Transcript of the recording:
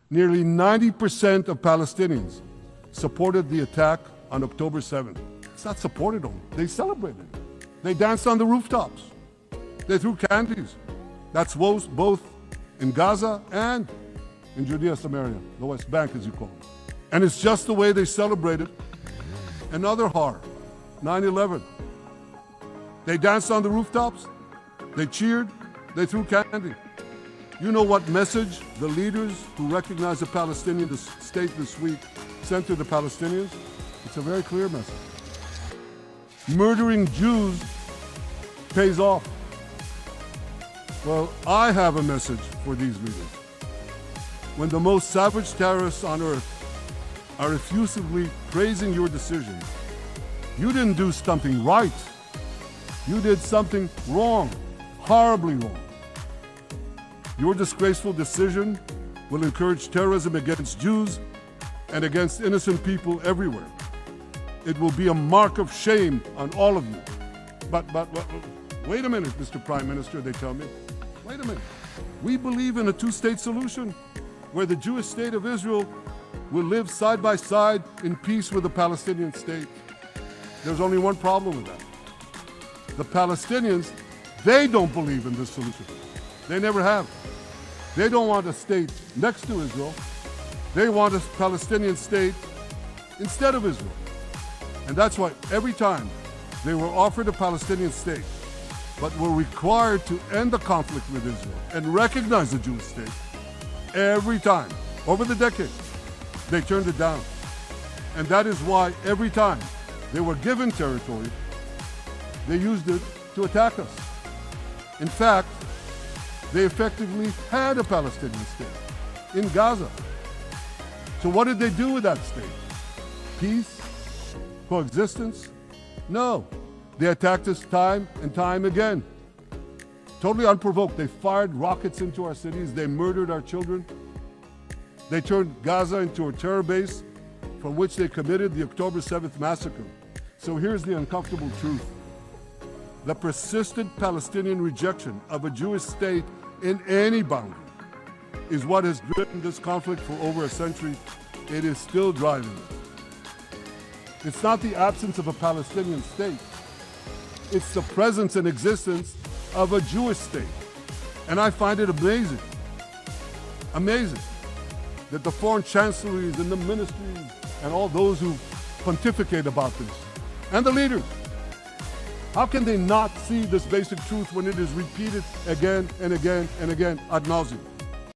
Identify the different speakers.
Speaker 1: Nearly 90% of Palestinians supported the attack on October 7th. It's not supported only, they celebrated it. They danced on the rooftops. They threw candies. That's both in Gaza and in Judea, Samaria, the West Bank, as you call it. And it's just the way they celebrated another horror, 9/11. They danced on the rooftops, they cheered, they threw candy. You know what message the leaders who recognize the Palestinian state this week sent to the Palestinians? It's a very clear message. Murdering Jews pays off. Well, I have a message for these leaders. When the most savage terrorists on earth are effusively praising your decision, you didn't do something right. You did something wrong, horribly wrong. Your disgraceful decision will encourage terrorism against Jews and against innocent people everywhere. It will be a mark of shame on all of you. But wait a minute, Mr. Prime Minister, they tell me. Wait a minute. We believe in a two-state solution where the Jewish state of Israel will live side by side in peace with the Palestinian state. There's only one problem with that. The Palestinians, they don't believe in this solution. They never have. They don't want a state next to Israel. They want a Palestinian state instead of Israel. And that's why every time they were offered a Palestinian state, but were required to end the conflict with Israel and recognize the Jewish state, every time, over the decades, they turned it down. And that is why every time they were given territory, they used it to attack us. In fact, they effectively had a Palestinian state in Gaza. So what did they do with that state? Peace? Coexistence? No. They attacked us time and time again. Totally unprovoked. They fired rockets into our cities. They murdered our children. They turned Gaza into a terror base from which they committed the October 7th massacre. So here's the uncomfortable truth. The persistent Palestinian rejection of a Jewish state in any boundary is what has driven this conflict for over a century. It is still driving it. It's not the absence of a Palestinian state. It's the presence and existence of a Jewish state. And I find it amazing that the foreign chancelleries and the ministries and all those who pontificate about this, and the leaders, how can they not see this basic truth when it is repeated again and again and again ad nauseum?